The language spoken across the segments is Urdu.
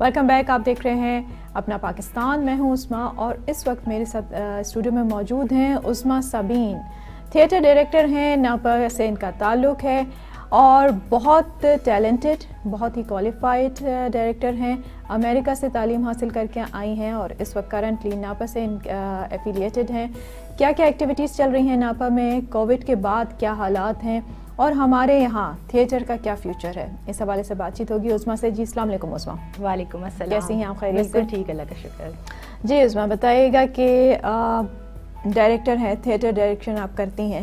Welcome back. آپ دیکھ رہے ہیں اپنا پاکستان. میں ہوں عثما اور اس وقت میرے ساتھ اسٹوڈیو میں موجود ہیں عظمیٰ سابین. تھیٹر ڈائریکٹر ہیں, ناپا سے ان کا تعلق ہے اور بہت ٹیلنٹڈ, بہت ہی کوالیفائڈ ڈائریکٹر ہیں. امریکہ سے تعلیم حاصل کر کے آئی ہیں اور اس وقت کرنٹلی ناپا سے ایفیلیٹڈ ہیں. کیا کیا ایکٹیویٹیز چل رہی ہیں ناپا میں, کووڈ کے بعد کیا حالات ہیں اور ہمارے یہاں تھیٹر کا کیا فیوچر ہے, اس حوالے سے بات چیت ہوگی عظمیٰ سے. جی السلام علیکم عظمیٰ. وعلیکم السلام. کیسی ہیں آپ؟ خیریت سے؟ ٹھیک, اللہ کا شکر. جی عظمیٰ بتائیے گا کہ ڈائریکٹر ہیں, تھیٹر ڈائریکشن آپ کرتی ہیں,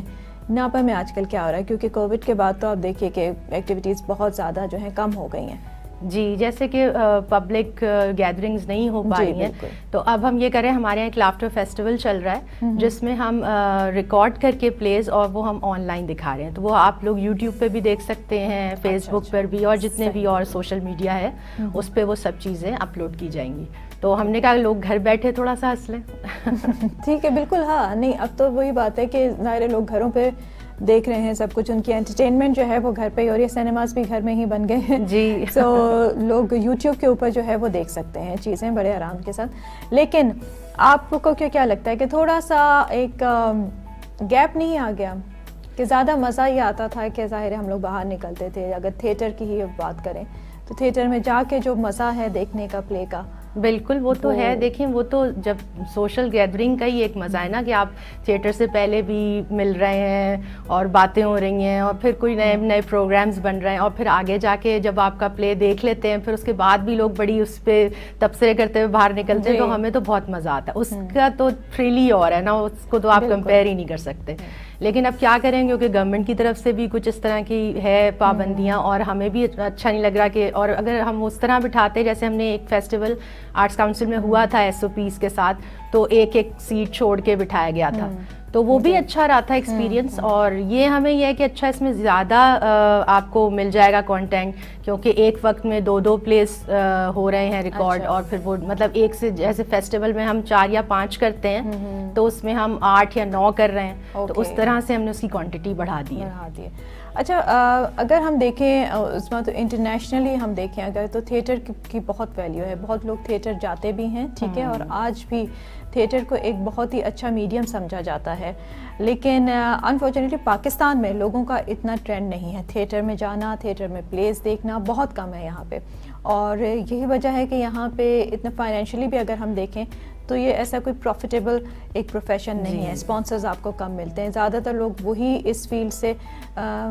ناپا میں آج کل کیا ہو رہا ہے؟ کیونکہ کووڈ کے بعد تو آپ دیکھیے کہ ایکٹیویٹیز بہت زیادہ جو ہیں کم ہو گئی ہیں. جی, جیسے کہ پبلک گیدرنگز نہیں ہو پا رہی ہیں, تو اب ہم یہ کریں, ہمارے یہاں ایک لافٹر فیسٹیول چل رہا ہے جس میں ہم ریکارڈ کر کے پلیز اور وہ ہم آن لائن دکھا رہے ہیں. تو وہ آپ لوگ یوٹیوب پہ بھی دیکھ سکتے ہیں, فیس بک پر بھی, اور جتنے بھی اور سوشل میڈیا ہے اس پہ وہ سب چیزیں اپلوڈ کی جائیں گی. تو ہم نے کہا لوگ گھر بیٹھے تھوڑا سا ہنس لیں. ٹھیک ہے, بالکل. ہاں نہیں, اب تو وہی بات ہے کہ ظاہر لوگ گھروں پہ دیکھ رہے ہیں سب کچھ, ان کی انٹرٹینمنٹ جو ہے وہ گھر پہ ہی ہو رہی ہے. سینماز بھی گھر میں ہی بن گئے ہیں. جی, تو لوگ یوٹیوب کے اوپر جو ہے وہ دیکھ سکتے ہیں چیزیں بڑے آرام کے ساتھ. لیکن آپ کو کیا لگتا ہے کہ تھوڑا سا ایک گیپ نہیں آ گیا کہ زیادہ مزہ یہ آتا تھا کہ ظاہر ہم لوگ باہر نکلتے تھے, اگر تھیٹر کی ہی بات کریں تو تھیٹر میں جا کے جو مزہ ہے دیکھنے کا, پلے کا, بالکل وہ تو ہے. دیکھیں وہ تو جب سوشل گیدرنگ کا ہی ایک مزہ ہے نا, کہ آپ تھیٹر سے پہلے بھی مل رہے ہیں اور باتیں ہو رہی ہیں اور پھر کوئی نئے پروگرامز بن رہے ہیں, اور پھر آگے جا کے جب آپ کا پلے دیکھ لیتے ہیں پھر اس کے بعد بھی لوگ بڑی اس پہ تبصرے کرتے ہوئے باہر نکلتے ہیں, تو ہمیں تو بہت مزہ آتا ہے. اس کا تو تھرل ہی اور ہے نا, اس کو تو آپ کمپیئر ہی نہیں کر سکتے. لیکن اب کیا کریں, کیونکہ گورنمنٹ کی طرف سے بھی کچھ اس طرح کی ہے پابندیاں, اور ہمیں بھی اچھا نہیں لگ رہا کہ, اور اگر ہم اس طرح بٹھاتے, جیسے ہم نے ایک فیسٹیول آرٹس کاؤنسل میں ہوا تھا SOPs کے ساتھ, تو ایک سیٹ چھوڑ کے بٹھایا گیا تھا, تو وہ بھی اچھا رہا تھا ایکسپیرینس. اور یہ ہمیں یہ ہے کہ اچھا اس میں زیادہ آپ کو مل جائے گا کنٹینٹ, کیونکہ ایک وقت میں 2 پلیس ہو رہے ہیں ریکارڈ, اور پھر وہ مطلب ایک سے, جیسے فیسٹیول میں ہم 4 یا 5 کرتے ہیں تو اس میں ہم 8 یا 9 کر رہے ہیں, تو اس طرح سے ہم نے اس کی کوانٹٹی بڑھا دی ہے. اچھا, اگر ہم دیکھیں اس میں تو انٹرنیشنلی ہم دیکھیں اگر, تو تھیٹر کی بہت ویلیو ہے, بہت لوگ تھیٹر جاتے بھی ہیں, ٹھیک ہے, اور آج بھی تھیٹر کو ایک بہت ہی اچھا میڈیم سمجھا جاتا ہے. لیکن انفارچونیٹلی پاکستان میں لوگوں کا اتنا ٹرینڈ نہیں ہے تھیٹر میں جانا, تھیٹر میں پلیز دیکھنا بہت کم ہے یہاں پہ, اور یہی وجہ ہے کہ یہاں پہ اتنا فائنینشلی بھی اگر ہم دیکھیں تو یہ ایسا کوئی پروفیٹیبل ایک پروفیشن نہیں ہے. اسپانسرز آپ کو کم ملتے ہیں, زیادہ تر لوگ وہی اس فیلڈ سے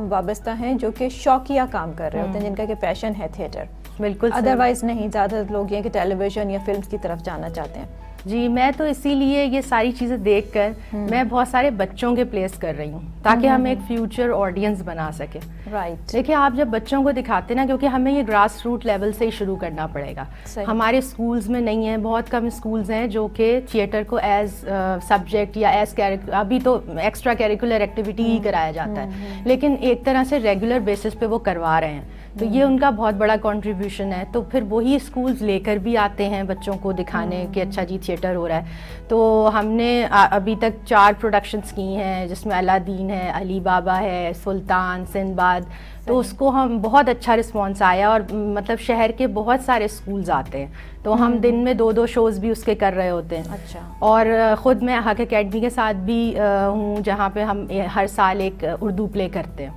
وابستہ ہیں جو کہ شوقیہ کام کر رہے ہوتے ہیں, جن کا کہ پیشن ہے تھیٹر. بالکل, ادروائز نہیں, زیادہ لوگ یہ کہ ٹیلی ویژن یا فلمز کی طرف جانا چاہتے ہیں. جی, میں تو اسی لیے یہ ساری چیزیں دیکھ کر میں بہت سارے بچوں کے پلیس کر رہی ہوں, تاکہ ہم ایک فیوچر آڈینس بنا سکیں. رائٹ. دیکھیں آپ جب بچوں کو دکھاتے نا, کیونکہ ہمیں یہ گراس روٹ لیول سے ہی شروع کرنا پڑے گا. ہمارے اسکولز میں نہیں ہیں, بہت کم اسکولز ہیں جو کہ تھیٹر کو ایز سبجیکٹ یا ایز ابھی تو ایکسٹرا کیریکولر ایکٹیویٹی ہی کرایا جاتا ہے, لیکن ایک طرح سے ریگولر بیسس پہ وہ کروا رہے ہیں. تو یہ ان کا بہت بڑا کنٹریبیوشن ہے. تو پھر وہی اسکولز لے کر بھی آتے ہیں بچوں کو دکھانے کہ اچھا جی تھیٹر ہو رہا ہے. تو ہم نے ابھی تک 4 پروڈکشنز کی ہیں, جس میں الادین ہے, علی بابا ہے, سلطان, سندباد. تو اس کو ہم بہت اچھا رسپانس آیا, اور مطلب شہر کے بہت سارے اسکولز آتے ہیں, تو ہم دن میں 2 شوز بھی اس کے کر رہے ہوتے ہیں. اچھا. اور خود میں حق اکیڈمی کے ساتھ بھی ہوں, جہاں پہ ہم ہر سال ایک اردو پلے کرتے ہیں.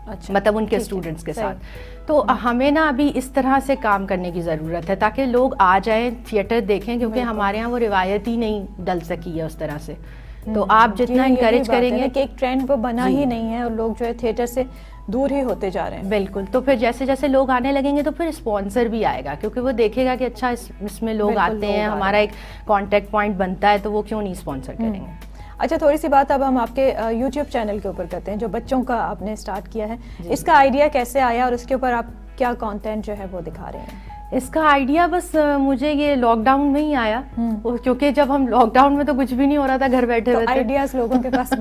اچھا. مطلب ان کے اسٹوڈنٹس کے ساتھ. تو ہمیں نا ابھی اس طرح سے کام کرنے کی ضرورت ہے تاکہ لوگ آ جائیں, تھیٹر دیکھیں, کیونکہ ہمارے یہاں وہ روایت ہی نہیں ڈل سکی ہے اس طرح سے. تو آپ جتنا انکریج کریں گے, کہ ایک ٹرینڈ وہ بنا ہی نہیں ہے اور لوگ جو ہے تھیٹر سے دور ہی ہوتے جا رہے ہیں. بالکل. تو پھر جیسے جیسے لوگ آنے لگیں گے تو پھر اسپانسر بھی آئے گا, کیونکہ وہ دیکھے گا کہ اچھا اس میں لوگ آتے ہیں, ہمارا ایک کانٹیکٹ پوائنٹ بنتا ہے, تو وہ کیوں نہیں اسپانسر کریں گے. اچھا, تھوڑی سی بات اب ہم آپ کے یوٹیوب چینل کے اوپر کرتے ہیں جو بچوں کا آپ نے اسٹارٹ کیا ہے. اس کا آئیڈیا کیسے آیا اور اس کے اوپر آپ کیا کانٹینٹ جو ہے وہ دکھا رہے ہیں؟ اس کا آئیڈیا بس مجھے یہ لاک ڈاؤن میں ہی آیا, کیونکہ جب ہم لاک ڈاؤن میں تو کچھ بھی نہیں ہو رہا تھا, گھر بیٹھے ہوئے تھے, آئیڈیاز لوگوں کے پاس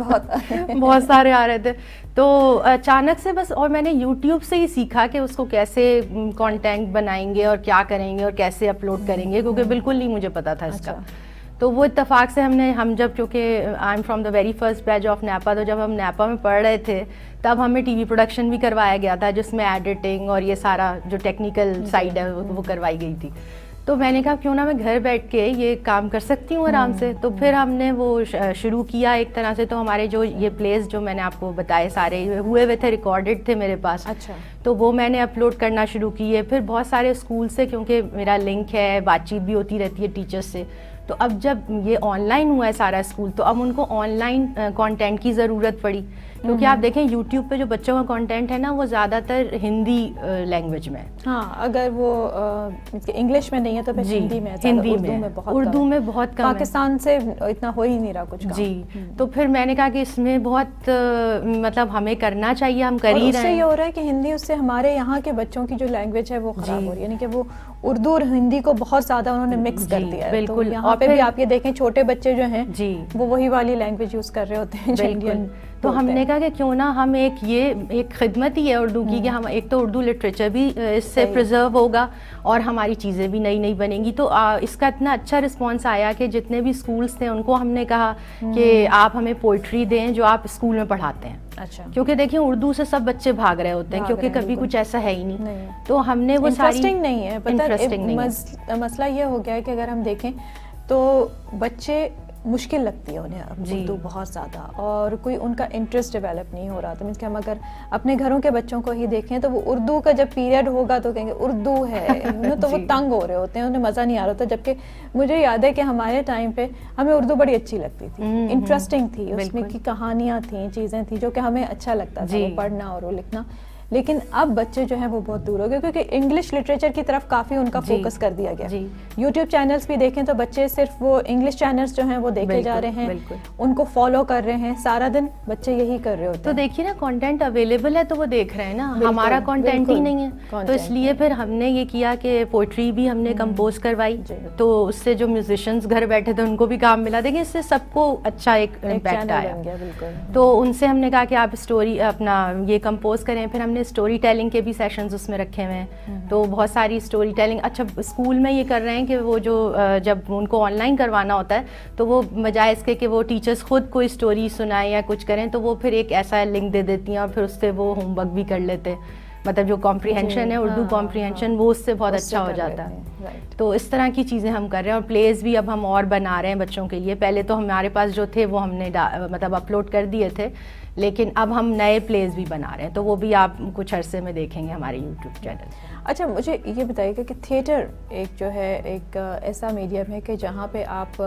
بہت سارے آ رہے تھے. تو اچانک سے بس, اور میں نے یوٹیوب سے ہی سیکھا کہ اس کو کیسے کانٹینٹ بنائیں گے اور کیا کریں گے اور کیسے اپلوڈ کریں گے, کیونکہ بالکل نہیں مجھے پتا تھا اس کا. تو وہ اتفاق سے ہم جب, چونکہ I am from the very first batch of NIPA, تو جب ہم نیپا میں پڑھ رہے تھے تب ہمیں ٹی وی پروڈکشن بھی کروایا گیا تھا, جس میں ایڈیٹنگ اور یہ سارا جو ٹیکنیکل سائڈ ہے وہ کروائی گئی تھی. تو میں نے کہا کیوں نہ میں گھر بیٹھ کے یہ کام کر سکتی ہوں آرام سے. تو پھر ہم نے وہ شروع کیا ایک طرح سے. تو ہمارے جو یہ پلیز جو میں نے آپ کو بتائے سارے ہوئے ہوئے تھے, ریکارڈڈ تھے میرے پاس. اچھا. تو وہ میں نے اپلوڈ کرنا شروع کیے. پھر بہت سارے اسکول سے, کیونکہ میرا لنک ہے, بات چیت بھی ہوتی رہتی ہے ٹیچرس سے, تو اب جب یہ آن لائن ہوا ہے سارا اسکول, تو اب ان کو آن لائن کانٹینٹ کی ضرورت پڑی. کیونکہ آپ دیکھیں یوٹیوب پہ جو بچوں کا کانٹینٹ ہے نا, وہ زیادہ تر ہندی لینگویج میں ہے. ہاں, اگر وہ انگلش میں نہیں ہے تو پھر ہندی میں, ہندی میں, اردو میں بہت کم. پاکستان سے اتنا ہو ہی نہیں رہا کچھ. جی, تو پھر میں نے کہا کہ اس میں بہت مطلب ہمیں کرنا چاہیے, ہم کر ہی رہے ہیں. یہ ہو رہا ہے کہ ہندی اس سے ہمارے یہاں کے بچوں کی جو لینگویج ہے وہ خراب ہو رہی ہے, یعنی کہ وہ اردو اور ہندی کو بہت زیادہ انہوں نے مکس کر دیا ہے. بالکل. یہاں پہ بھی آپ یہ دیکھیں چھوٹے بچے جو ہیں جی وہ وہی والی لینگویج یوز کر رہے ہوتے ہیں جو انڈین. تو ہم نے کہا کہ کیوں نہ ہم ایک خدمت ہی ہے اردو کی, کہ ہم ایک تو اردو لٹریچر بھی اس سے پرزرو ہوگا اور ہماری چیزیں بھی نئی نئی بنیں گی. تو اس کا اتنا اچھا رسپانس آیا کہ جتنے بھی اسکولس تھے ان کو ہم نے کہا کہ آپ ہمیں پوئٹری دیں جو آپ اسکول میں پڑھاتے ہیں. اچھا. کیونکہ دیکھیں اردو سے سب بچے بھاگ رہے ہوتے ہیں, کیونکہ کبھی کچھ ایسا ہے ہی نہیں. تو ہم نے وہ ساری انٹرسٹنگ نہیں ہے, پتہ مسئلہ یہ ہو گیا ہے کہ اگر ہم دیکھیں تو بچے مشکل لگتی ہے انہیں اردو بہت زیادہ, اور کوئی ان کا انٹرسٹ ڈیولپ نہیں ہو رہا. تو مینس کہ ہم اگر اپنے گھروں کے بچوں کو ہی دیکھیں تو وہ اردو کا جب پیریڈ ہوگا تو کہیں گے اردو ہے, تو وہ تنگ ہو رہے ہوتے ہیں, انہیں مزہ نہیں آ رہا ہوتا. جبکہ مجھے یاد ہے کہ ہمارے ٹائم پہ ہمیں اردو بڑی اچھی لگتی تھی, انٹرسٹنگ تھی, اس میں کی کہانیاں تھیں, چیزیں تھیں جو کہ ہمیں اچھا لگتا تھا پڑھنا اور وہ لکھنا. لیکن اب بچے جو ہیں وہ بہت دور ہو گئے, کیونکہ انگلش لٹریچر کی طرف کافی ان کا فوکس کر دیا گیا. یوٹیوب چینلز بھی دیکھیں تو بچے صرف وہ انگلش چینلز جو ہیں وہ دیکھے جا رہے ہیں, ان کو فالو کر رہے ہیں, سارا دن بچے یہی کر رہے ہوتے ہیں. تو دیکھیے نا, کانٹینٹ اویلیبل ہے تو وہ دیکھ رہے ہیں نا, ہمارا کانٹینٹ ہی نہیں ہے. تو اس لیے پھر ہم نے یہ کیا کہ پوئٹری بھی ہم نے کمپوز کروائی, تو اس سے جو میوزیشینز گھر بیٹھے تھے ان کو بھی کام ملا. دیکھیں اس سے سب کو اچھا ایک امپیکٹ آیا. تو ان سے ہم نے کہا کہ آپ اسٹوری اپنا یہ کمپوز کریں. پھر ہم نے اسٹوری ٹیلنگ کے بھی سیشنز اس میں رکھے ہوئے ہیں, تو بہت ساری اسٹوری ٹیلنگ. اچھا, اسکول میں یہ کر رہے ہیں کہ وہ جو جب ان کو آن لائن کروانا ہوتا ہے تو وہ بجائے اس کے کہ وہ ٹیچرس خود کوئی اسٹوری سنائیں یا کچھ کریں, تو وہ پھر ایک ایسا لنک دے دیتی ہیں اور پھر اس سے وہ ہوم ورک بھی کر لیتے. مطلب جو کمپریہنشن ہے اردو کمپریہنشن وہ اس سے بہت اچھا ہو جاتا ہے. تو اس طرح کی چیزیں ہم کر رہے ہیں. اور پلیز بھی اب ہم اور بنا رہے ہیں بچوں کے لیے. پہلے تو ہمارے پاس جو تھے وہ ہم نے مطلب اپلوڈ کر دیے تھے, لیکن اب ہم نئے پلیز بھی بنا رہے ہیں, تو وہ بھی آپ کچھ عرصے میں دیکھیں گے ہمارے یوٹیوب چینل. اچھا, مجھے یہ بتائیے کہ تھیٹر ایک جو ہے ایک ایسا میڈیم ہے کہ جہاں پہ آپ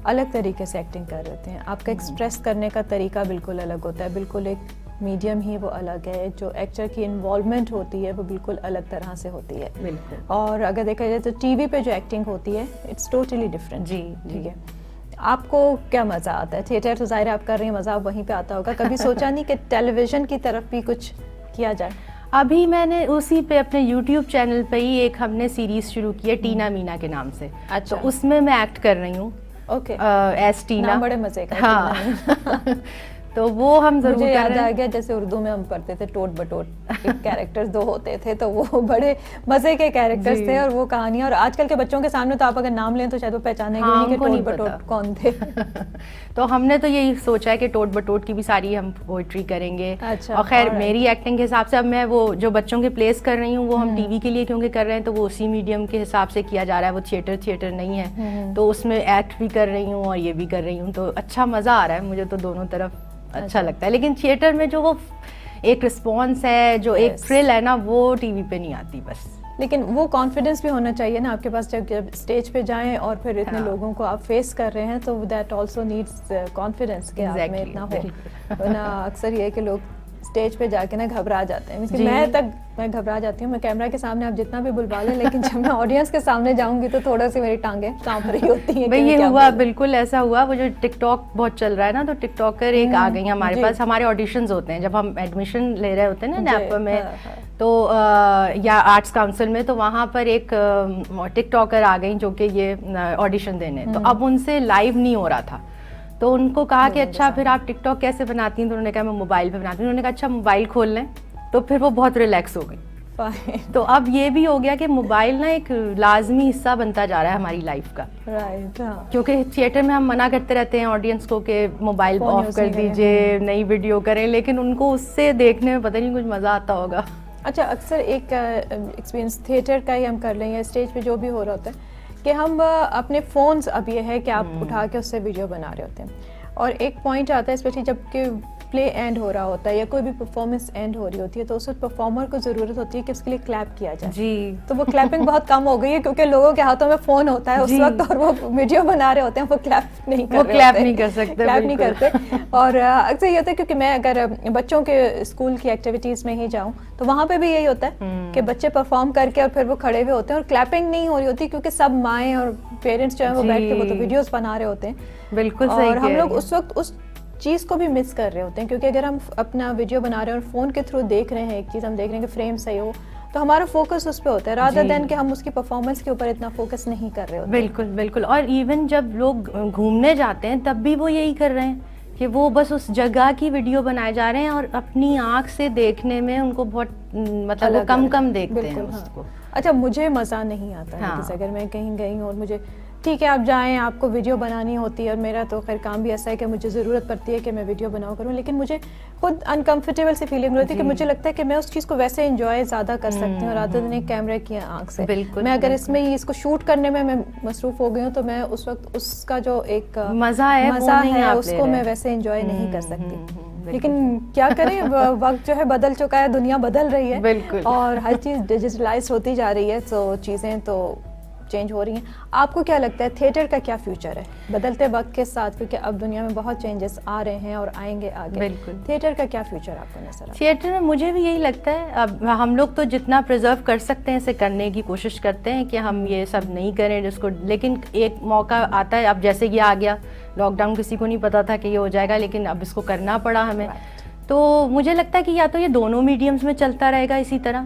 الگ طریقے سے ایکٹنگ کر رہے ہیں, آپ کا ایکسپریس کرنے کا طریقہ بالکل الگ ہوتا ہے, بالکل ایک میڈیم ہی وہ الگ ہے, جو ایکٹر کی انوالومنٹ ہوتی ہے وہ بالکل الگ طرح سے ہوتی ہے. بالکل. اور اگر دیکھا جائے تو ٹی وی پہ جو ایکٹنگ ہوتی ہے اٹس ٹوٹلی ڈفرینٹ. جی ٹھیک ہے. آپ کو کیا مزہ آتا ہے؟ تھیٹر تو ظاہر آپ کر رہی ہیں, مزہ آپ وہیں پہ آتا ہوگا. کبھی سوچا نہیں کہ ٹیلی ویژن کی طرف بھی کچھ کیا جائے؟ ابھی میں نے اسی پہ اپنے یوٹیوب چینل پہ ہی ایک ہم نے سیریز شروع کی ہے ٹینا مینا کے نام سے. اچھا. تو اس میں ایکٹ کر رہی ہوں. اوکے. As Tina. بڑے مزے کا. ہاں. تو وہ ہم ضرور مجھے یاد آ گیا جیسے اردو میں ہم پڑھتے تھے ٹوٹ بٹوٹ کیریکٹرز دو ہوتے تھے, تو وہ بڑے مزے کے کیریکٹرز تھے, اور وہ کہانیاں. اور آج کل کے بچوں کے سامنے تو آپ اگر نام لیں تو شاید وہ پہچانے گے نہیں کہ ٹوٹ بٹوٹ کون تھے. تو ہم نے تو یہی سوچا ہے کہ ٹوٹ بٹوٹ کی بھی ساری ہم پوئٹری کریں گے. اور خیر میری ایکٹنگ کے حساب سے اب میں وہ جو بچوں کے پلیس کر رہی ہوں وہ ہم ٹی وی کے لیے کیونکہ کر رہے ہیں, تو وہ اسی میڈیم کے حساب سے کیا جا رہا ہے, وہ تھیٹر نہیں ہے. تو اس میں ایکٹ بھی کر رہی ہوں اور یہ بھی کر رہی ہوں, تو اچھا مزہ آ رہا ہے مجھے تو دونوں طرف اچھا لگتا ہے. لیکن تھیٹر میں جو وہ ایک رسپانس ہے, جو ایک تھرل ہے نا, وہ ٹی وی پہ نہیں آتی بس. لیکن وہ کانفیڈنس بھی ہونا چاہیے نا آپ کے پاس, جب اسٹیج پہ جائیں اور پھر اتنے لوگوں کو آپ فیس کر رہے ہیں, تو دیٹ آلسو نیڈس کانفیڈنس کہ آپ میں اتنا ہو. ورنہ اکثر یہ ہے کہ لوگ اسٹیج پہ جا کے نا گھبرا جاتے ہیں. میں گھبرا جاتی ہوں. میں کیمرہ کے سامنے آپ جتنا بھی بلوا لیں, لیکن جب میں آڈینس کے سامنے جاؤں گی تو تھوڑا سی میری ٹانگیں کانپ رہی ہوتی ہیں. بھائی یہ ہوا, بالکل ایسا ہوا. وہ جو ٹک ٹاک بہت چل رہا ہے نا, تو ٹک ٹاکر ایک آ گئی ہمارے پاس. ہمارے آڈیشنز ہوتے ہیں جب ہم ایڈمیشن لے رہے ہوتے ہیں نا نیپا میں, تو یا آرٹس کاؤنسل میں, تو وہاں پر ایک ٹک ٹاکر آ گئی جو کہ یہ آڈیشن دینے. تو اب ان سے لائیو نہیں ہو رہا تھا, تو ان کو کہا کہ اچھا پھر آپ ٹک ٹاک کیسے بناتی ہیں؟ تو انہوں نے کہا میں موبائل پہ بناتی ہوں. انہوں نے کہا اچھا موبائل کھول لیں. تو پھر وہ بہت ریلیکس ہو گئی. تو اب یہ بھی ہو گیا کہ موبائل نا ایک لازمی حصہ بنتا جا رہا ہے ہماری لائف کا. کیونکہ تھیٹر میں ہم منع کرتے رہتے ہیں آڈینس کو کہ موبائل آف کر دیجئے, نئی ویڈیو کریں, لیکن ان کو اس سے دیکھنے میں پتہ نہیں کچھ مزہ آتا ہوگا. اچھا اکثر ایک ایکسپیرینس تھیٹر کا ہی ہم کر لیں یا اسٹیج پہ جو بھی ہو رہا ہوتا ہے کہ ہم اپنے فونز اب یہ ہے کہ آپ اٹھا کے اس سے ویڈیو بنا رہے ہوتے ہیں اور ایک پوائنٹ آتا ہے اسپیشلی جب کہ پلے اینڈ ہو رہا ہوتا ہے یا کوئی بھی پرفارمنس اینڈ ہو رہی ہوتی ہے تو اس وقت پرفارمر کو ضرورت ہوتی ہے کہ اس کے لیے کلیپ کیا جائے. جی تو وہ کلیپنگ بہت کم ہو گئی ہے کیونکہ لوگوں کے ہاتھوں میں فون ہوتا ہے اس وقت اور وہ ویڈیو بنا رہے ہوتے ہیں, وہ کلیپ نہیں کر رہے, کلیپ نہیں کر سکتے, کلیپ نہیں کرتے. اور اکثر یہ ہوتا ہے کیونکہ میں اگر بچوں کے اسکول کی ایکٹیویٹیز میں ہی جاؤں تو وہاں پہ بھی یہی ہوتا ہے کہ بچے پرفارم کر کے اور پھر وہ کھڑے ہوئے ہوتے ہیں اور کلیپنگ نہیں ہو رہی ہوتی کیونکہ سب مائیں اور پیرنٹس جو ہیں وہ بیٹھ کے وہ تو ویڈیوز بنا رہے ہوتے ہیں. بالکل صحیح. اور ہم لوگ اس وقت اس چیز کو بھی مس کر رہے ہوتے ہیں کیونکہ اگر ہم اپنا ویڈیو بنا رہے ہیں اور فون کے تھرو دیکھ رہے ہیں ایک چیز, ہم دیکھ رہے ہیں کہ فریم صحیح ہو تو ہمارا فوکس اس پہ ہوتا ہے رادر دین کہ ہم اس کی پرفارمنس کے اوپر اتنا فوکس نہیں کر رہے ہوتے. بالکل بالکل. اور ایون جب لوگ گھومنے جاتے ہیں تب بھی وہ یہی کر رہے ہیں کہ وہ بس اس جگہ کی ویڈیو بنائے جا رہے ہیں اور اپنی آنکھ سے دیکھنے میں ان کو بہت مطلب وہ کم دیکھتے ہیں اس کو. اچھا مجھے مزہ نہیں آتا ہے جیسے اگر میں کہیں گئی ہوں اور مجھے ٹھیک ہے آپ جائیں, آپ کو ویڈیو بنانی ہوتی ہے اور میرا تو خیر کام بھی ایسا ہے کہ مجھے ضرورت پڑتی ہے کہ میں ویڈیو بناؤ کروں, لیکن مجھے خود انکمفرٹیبل سی فیلنگ ہوتی ہے کہ مجھے لگتا ہے کہ میں اس چیز کو ویسے انجوائے زیادہ کر سکتی ہوں رادر دین ایک کیمرے کی آنکھ سے. میں اگر اس میں اس کو شوٹ کرنے میں مصروف ہو گئی ہوں تو میں اس وقت اس کا جو ایک مزہ ہے اس کو میں ویسے انجوائے نہیں کر سکتی. لیکن کیا کریں, وقت جو ہے بدل چکا ہے, دنیا بدل رہی ہے بالکل, اور ہر چیز ڈیجیٹلائز ہوتی جا رہی ہے, تو چیزیں تو چینج ہو رہی ہیں. آپ کو کیا لگتا ہے تھیٹر کا کیا فیوچر ہے بدلتے وقت کے ساتھ, کیونکہ اب دنیا میں بہت چینجز آ رہے ہیں اور آئیں گے آگے. بالکل. تھیٹر کا کیا فیوچر آپ کو نظر آتا ہے؟ تھیٹر میں مجھے بھی یہی لگتا ہے, اب ہم لوگ تو جتنا پرزرو کر سکتے ہیں اسے کرنے کی کوشش کرتے ہیں کہ ہم یہ سب نہیں کریں جس کو, لیکن ایک موقع آتا ہے, اب جیسے یہ آ گیا لاک ڈاؤن, کسی کو نہیں پتا تھا کہ یہ ہو جائے گا لیکن اب اس کو کرنا پڑا ہمیں. تو مجھے لگتا ہے کہ یا تو یہ دونوں میڈیمز میں چلتا رہے گا اسی طرح,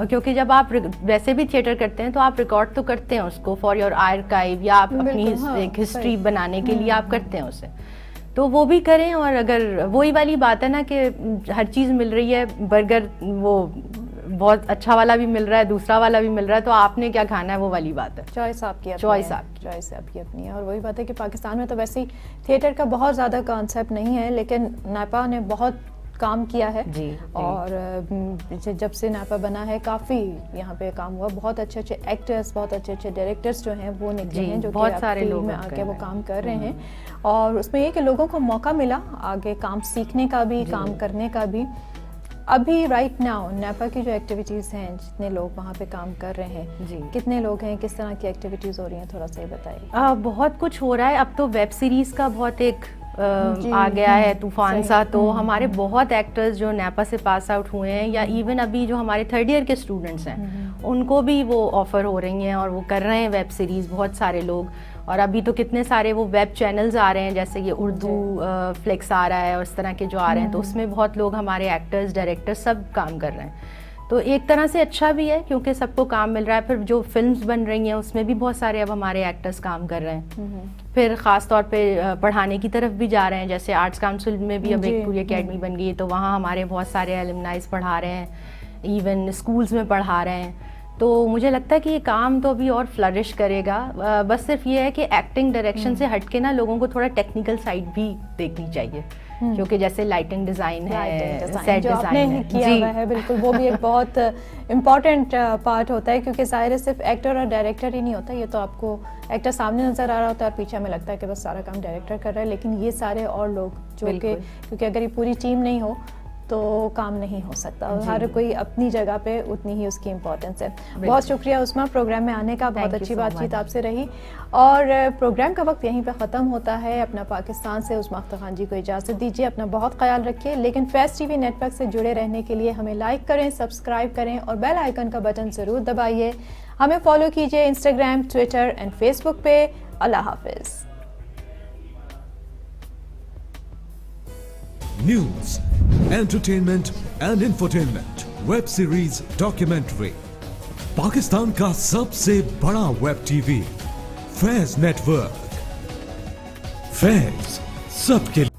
کیونکہ جب آپ ویسے بھی تھیٹر کرتے ہیں تو آپ ریکارڈ تو کرتے ہیں اس کو فار یور آرکائیو یا آپ اپنی ایک ہسٹری بنانے کے لیے آپ کرتے ہیں اسے, تو وہ بھی کریں. اور اگر وہی والی بات ہے نا کہ ہر چیز مل رہی ہے, برگر وہ بہت اچھا والا بھی مل رہا ہے, دوسرا والا بھی مل رہا ہے, تو آپ نے کیا کھانا ہے وہ والی بات ہے. چوائس آپ کی چوائس آپ کی اپنی ہے. اور وہی بات ہے کہ پاکستان میں تو ویسے ہی تھیٹر کا بہت زیادہ کانسیپٹ نہیں ہے, لیکن نیپا نے بہت کام کیا ہے. اور جب سے نیپا بنا ہے کافی یہاں پہ کام ہوا, بہت اچھے اچھے ایکٹرز, بہت اچھے اچھے ڈائریکٹرز جو ہیں وہ نکلے ہیں جو بہت سارے لوگ میں آ کے وہ کام کر رہے ہیں. اور اس میں یہ کہ لوگوں کو موقع ملا آگے کام سیکھنے کا بھی, کام کرنے کا بھی. ابھی رائٹ ناؤ نیپا کی جو ایکٹیویٹیز ہیں, جتنے لوگ وہاں پہ کام کر رہے ہیں, کتنے لوگ ہیں, کس طرح کی ایکٹیویٹیز ہو رہی ہیں, تھوڑا سا بتائیے. بہت کچھ ہو رہا ہے. اب تو ویب سیریز کا بہت ایک آ گیا ہے طوفان سا, تو ہمارے بہت ایکٹرز جو نیپا سے پاس آؤٹ ہوئے ہیں یا ایون ابھی جو ہمارے تھرڈ ایئر کے اسٹوڈنٹس ہیں ان کو بھی وہ آفر ہو رہی ہیں اور وہ کر رہے ہیں ویب سیریز بہت سارے لوگ. اور ابھی تو کتنے سارے وہ ویب چینلز آ رہے ہیں, جیسے یہ اردو فلیکس آ رہا ہے اور اس طرح کے جو آ رہے ہیں, تو اس میں بہت لوگ ہمارے ایکٹرز ڈائریکٹر سب کام کر رہے ہیں. تو ایک طرح سے اچھا بھی ہے کیونکہ سب کو کام مل رہا ہے. پھر جو فلمز بن رہی ہیں اس میں بھی بہت سارے اب ہمارے ایکٹرز کام کر رہے ہیں. پھر خاص طور پہ پڑھانے کی طرف بھی جا رہے ہیں, جیسے آرٹس کاؤنسل میں بھی اب ایک پوری اکیڈمی بن گئی ہے, تو وہاں ہمارے بہت سارے ایلمنائز پڑھا رہے ہیں, ایون اسکولز میں پڑھا رہے ہیں. تو مجھے لگتا ہے کہ یہ کام تو ابھی اور فلرش کرے گا. بس صرف یہ ہے کہ ایکٹنگ ڈائریکشن سے ہٹ کے نا لوگوں کو تھوڑا ٹیکنیکل سائڈ بھی دیکھنی چاہیے, کیونکہ جیسے لائٹنگ ڈیزائن ہے, سیٹ ڈیزائن ہے, بالکل وہ بھی ایک بہت امپورٹنٹ پارٹ ہوتا ہے, کیونکہ ظاہر ہے صرف ایکٹر اور ڈائریکٹر ہی نہیں ہوتا, یہ تو آپ کو ایکٹر سامنے نظر آ رہا ہوتا ہے اور پیچھے ہمیں لگتا ہے کہ بس سارا کام ڈائریکٹر کر رہا ہے, لیکن یہ سارے اور لوگ جو کہ کیونکہ اگر یہ پوری ٹیم نہیں ہو تو کام نہیں ہو سکتا. ہر کوئی اپنی جگہ پہ اتنی ہی اس کی امپورٹنس ہے. بہت شکریہ عثما پروگرام میں آنے کا, بہت اچھی بات چیت آپ سے رہی. اور پروگرام کا وقت یہیں پہ ختم ہوتا ہے. اپنا پاکستان سے عثما اختر خان جی کو اجازت دیجیے, اپنا بہت خیال رکھیے. لیکن فیض ٹی وی نیٹ ورک سے جڑے رہنے کے لیے ہمیں لائک کریں, سبسکرائب کریں اور بیل آئیکن کا بٹن ضرور دبائیے. ہمیں فالو کیجیے انسٹاگرام, ٹویٹر اینڈ فیس بک پہ. اللہ حافظ. News, entertainment and infotainment, web series, documentary. Pakistan کا سب سے بڑا ویب ٹی وی فیض نیٹ ورک. فیض سب کے لیے.